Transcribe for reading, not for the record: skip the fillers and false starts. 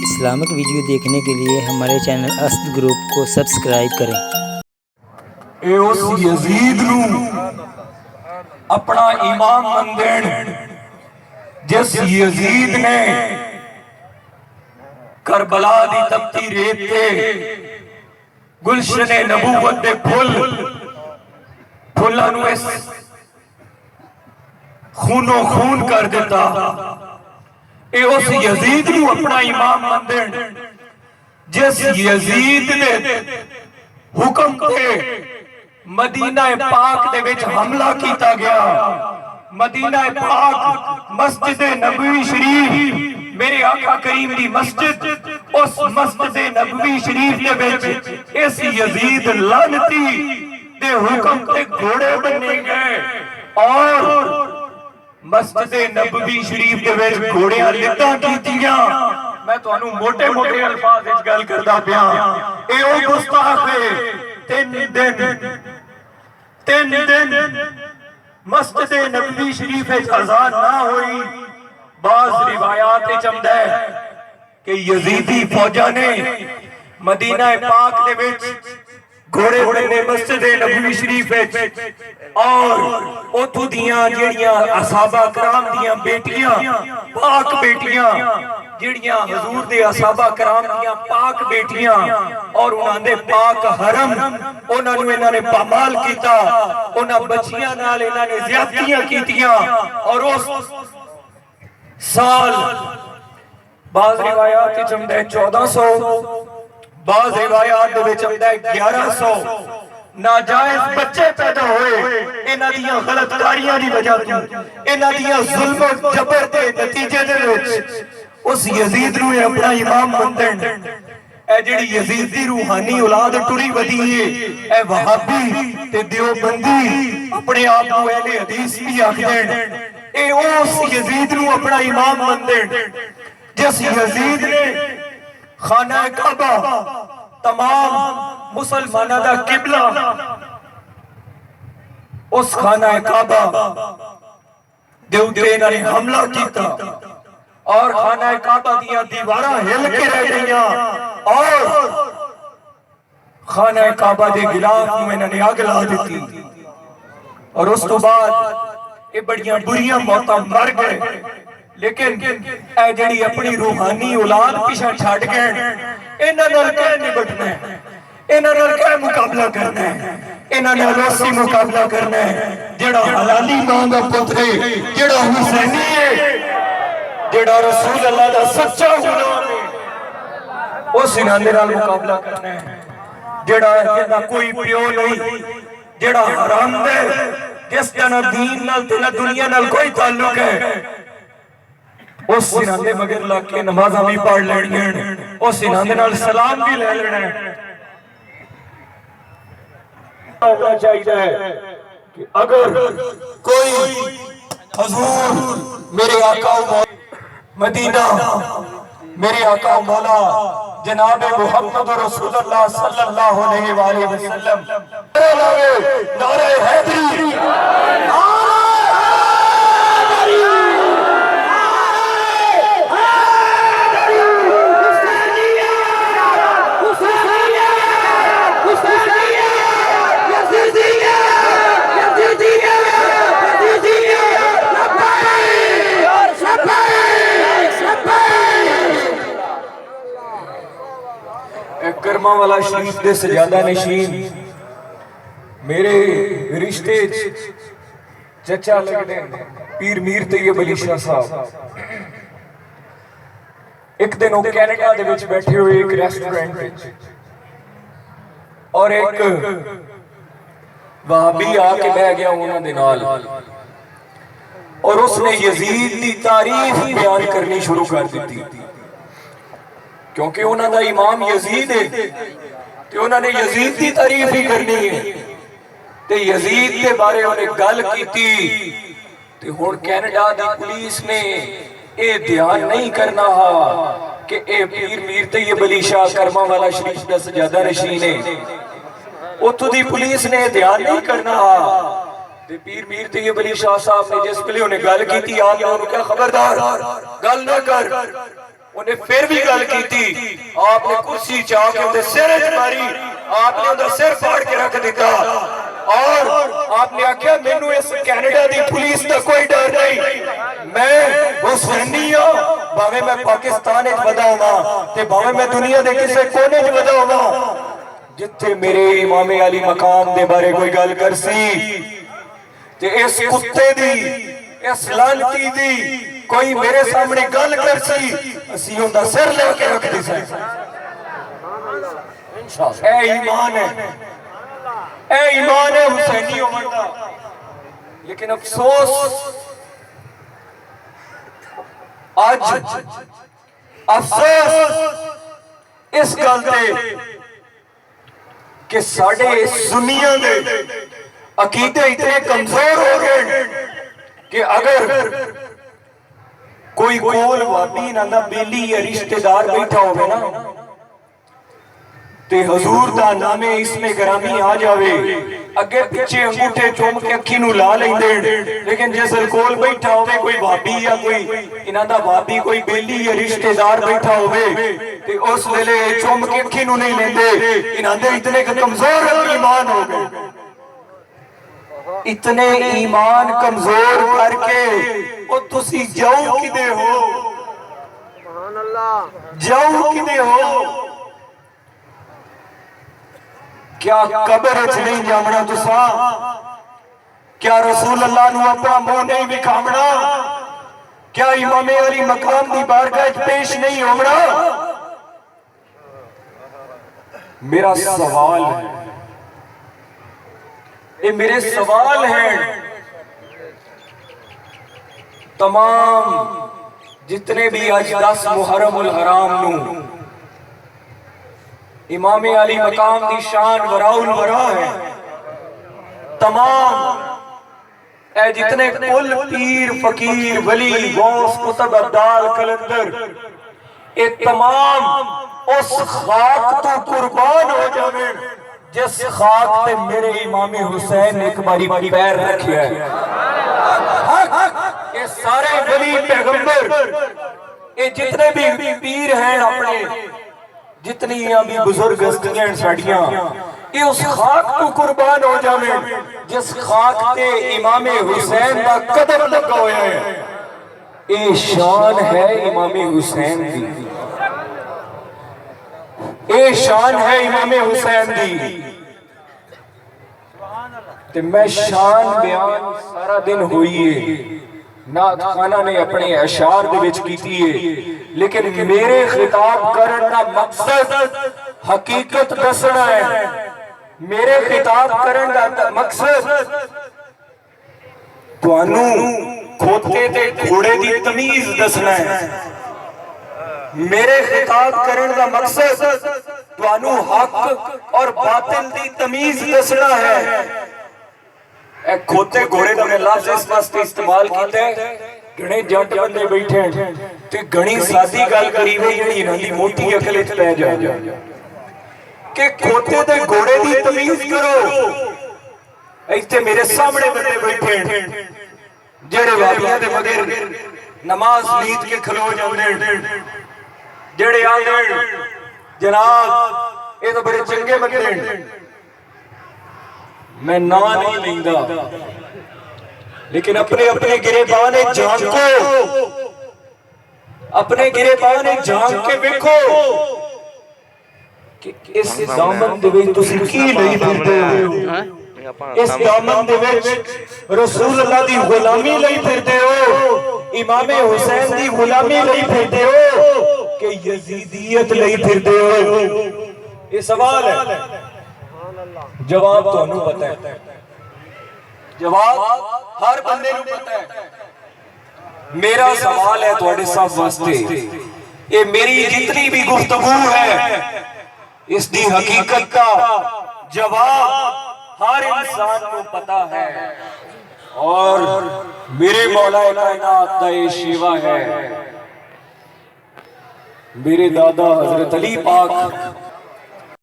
Islamic video دیکھنے کے لیے ہمارے چینل اسد گروپ کو سبسکرائب کریں۔ اے اس یزید نو اپنا امام مندین جس یزید نے کربلا دی تپتی ریت تے گلشن نبوت دے پھلاں نو اس خونو خون کر دیتا، اے اس یزید نو اپنا امام مندین جس یزید نے حکم تے مدینہ پاک دے وچ حملہ کیتا گیا۔ مدینہ پاک مسجد نبوی شریف میرے آقا کریم دی مسجد، اس مسجد نبوی شریف دے وچ اس یزید لعنتی دے حکم تے گھوڑے بنے گئے اور مسجد نبوی شریف دے وچ گھوڑیاں لتاں کیتیاں۔ میں تانوں موٹے موٹے الفاظ وچ گل کردا پیا، اے او گستاخ تین دن مسجد نبوی شریف وچ اذان نہ ہوئی۔ بعض روایات وچ آندا ہے کہ یزیدی فوجاں نے مدینہ پاک دے وچ گھوڑے بنے مسجد نبوی شریف وچ، اور اوتھوں دیاں جڑیاں صحابہ کرام دیاں بیٹیاں، پاک بیٹیاں جڑیاں حضور دے صحابہ کرام دیاں پاک بیٹیاں اور انہاں دے پاک حرم، انہاں نو انہاں نے پامال کیتا، انہاں بچیاں نال انہاں نے زیادتیاں کیتیاں۔ اور اس سال بعض روایات وچ آندا ہے 1400، بعض روایات دے وچ آندا ہے 1100 ناجائز بچے پیدا ہوئے انہاں دیاں غلط کاریاں دی وجہ تو، انہاں دیاں ظلم و جبر دے نتیجے دے وچ اس یزید نو اپنا امام بندن۔ اے جڑی یزید دی روحانی اولاد ٹری ودی ہے، اے وہابی تے دیوبندی اپنے آپ کو اہل حدیث بھی آکھدن، اے اس یزید نو اپنا امام بندن جس یزید نے خانہ کعبہ تمام مسلمانہ دا قبلہ، اس خانہ کعبہ دے اوتے انہاں نے حملہ کیتا اور خانہ کعبہ دیاں دیواراں ہل کے رہ گئیاں اور خانہ کعبہ دے غلاف نو انہاں نے اگ لا دتی، اور اس تو بعد یہ بڑیاں بریاں موتاں مر گئے۔ لیکن اے جڑی اپنی روحانی اولاد پیچھے چھڈ گئے، انہاں نال کہہ نبٹنا ہے، انہاں نال کہہ مقابلہ کرنا ہے، انہاں نال اسی مقابلہ کرنا ہے جڑا حلالی ماں دا پتر ہے، جڑا حسینی ہے، جڑا رسول اللہ دا سچا غلام ہے، اس انہاں دے نال مقابلہ کرنا ہے۔ جڑا جدا کوئی پیو نہیں، جڑا حرام دے، جس کا نہ دین نال تے نہ دنیا نال کوئی تعلق ہے، اس انہاں دے مگر لگ کے نمازاں بھی پڑھ لینیاں، اس انہاں دے نال سلام بھی لے لینا ہے۔ ہونا چاہیے کہ اگر کوئی حضور میرے آقا و مدینہ، میرے آقا و مولا جناب محمد رسول اللہ صلی اللہ علیہ وآلہ وسلم نعرہ حیدری، کرما والا شریف دے سجادہ نشین میرے رشتے چچا لگنے پیر میر طیب علی شاہ صاحب ایک دن وہ کینیڈا دے وچ بیٹھے ہوئے ایک ریسٹورنٹ وچ، اور ایک وہابی آ کے بیٹھ گیا انہاں دے نال، اور اس نے یزید دی تعریف بیان کرنی شروع کر دیتی، کیونکہ انہاں دا امام یزید ہے تے انہاں نے یزید دی تعریف ہی کرنی ہے، تے یزید کے بارے انہیں گل کیتی تے ہن کینیڈا دی پولیس نے اے دھیان نہیں کرنا کہ اے پیر میر طیب علی شاہ کرما والا شریف دا سجادہ نشین ہے، اتھوں دی پولیس نے دھیان نہیں کرنا تے پیر میر طیب علی شاہ صاحب نے جس پہلے انہیں گل کیتی آپ نے انہوں کیا خبردار گل نہ کر، انہیں پھر بھی گل کی تھی. آپ نے کرسی چاہ کے انہیں سر ماری, آپ نے انہیں سر پھاڑ کے رکھ دیتا, اور آپ نے آکھیا مینوں اس کینیڈا دی پولیس دا کوئی ڈر نہیں, میں حسینی ہوں, باویں میں پاکستان وچ ودا ہواں تے باویں میں دنیا دے کسے کونے وچ ودا ہواں, جتھے میرے امام علی مقام دے بارے کوئی گل کرسی تے اس کتے دی, اس لعنتی دی کوئی میرے سامنے گل کرسی, اسی اوندا سر لے کے رکھ دی سی. اے ایمان ہے, اے ایمان ہے حسینی عمر دا. لیکن افسوس آج افسوس اس گل تے کہ ساڑھے سنیاں دے عقیدے اتنے کمزور ہو گئے کہ اگر کوئی کول وابی نہ بیلی یا رشتہ دار بیٹھا ہوگا نا تے حضور دا نام اس میں گرامی آ جاوے, اگے پچھے انگوٹھے چوم کے اکھی نو لا لیں دے, لیکن جیسے کول بیٹھا ہوئے کوئی وابی یا کوئی انہاں دا وابی کوئی بیلی یا رشتہ دار بیٹھا ہوئے تے اس لے چوم کے اکھی نو نہیں لیں دے. انہاں دے اتنے کمزور ایمان ہو گئے, اتنے ایمان کمزور کر کے او تسی جاؤ کدے ہو, جاؤ کدے ہو, کیا قبر اچھ نہیں جامنا تسا, کیا رسول اللہ نو اپنا منہ نہیں بکھامنا, کیا امام علی مقام دی بارگاہ پیش نہیں ہونا. میرا سوال ہے, یہ میرے سوال ہیں تمام جتنے بھی آج 10 محرم الحرام نو امام علی مقام دی شان وراء الورا ہے, تمام اے جتنے کل پیر فقیر ولی غوث قطب عبدال کلندر, اے تمام اس خاک تو قربان ہو جاویں جس خاک تے میرے امام حسین ایک باری پیر رکھیا ہے. یہ سارے ولی پیغمبر, یہ جتنے بھی پیر ہیں اپنے, جتنی بھی بزرگ ہستیاں ساڑیاں, یہ اس خاک تو قربان ہو جاویں جس خاک تے امام حسین دا قدم لگا ہویا ہے. یہ شان ہے امام حسین دی, یہ شان ہے امام حسین دی. تے میں شان بیان سارا دن ہوئی ہے, نعت خانہ نے اپنے اشعار دے وچ کیتی ہے, لیکن میرے خطاب کرن دا مقصد حقیقت دسنا ہے. میرے خطاب کرن دا مقصد تانوں کھوتے تے گھوڑے دی تمیز دسنا ہے. میرے خطاب کرن دا مقصد تانوں حق اور باطل دی تمیز دسنا ہے. اے کھوتے گھوڑے دا میں لفظ اس واسطے استعمال کیتا ہے, گھنے جٹ بندے بیٹھے ہیں تے گھنی سادی گل کری ہوئی جڑی انہاں دی موٹی عقل وچ پے جائے کہ کھوتے تے گھوڑے دی تمیز کرو. ایتھے میرے سامنے بندے بیٹھے ہیں جڑے وابیاں دے مگر نماز نیت کے کھلو جاندے, جڑے آندے جناب یہ تو بڑے چنگے بندے ہیں, میں نام نہیں لیندا, لیکن اپنے اپنے گریبان جان کو, اپنے گریبان جان کے دیکھو کہ اس دامن دے وچ تسی کی لئی پھردے ہو, اس دامن دے وچ رسول اللہ دی غلامی لئی پھردے ہو, امام حسین دی غلامی لئی پھردے ہو کہ یزیدیت لئی پھردے ہو. یہ سوال ہے, جواب تو انہوں پتہ ہے, جواب ہر بندے نوں پتہ ہے. میرا سوال ہے تواڈے سب واسطے, یہ میری جتنی بھی گفتگو ہے اس دی حقیقت کا جواب ہر انسان کو پتہ ہے, اور میرے مولا کائنات دا یہ شیوا ہے. میرے دادا حضرت علی پاک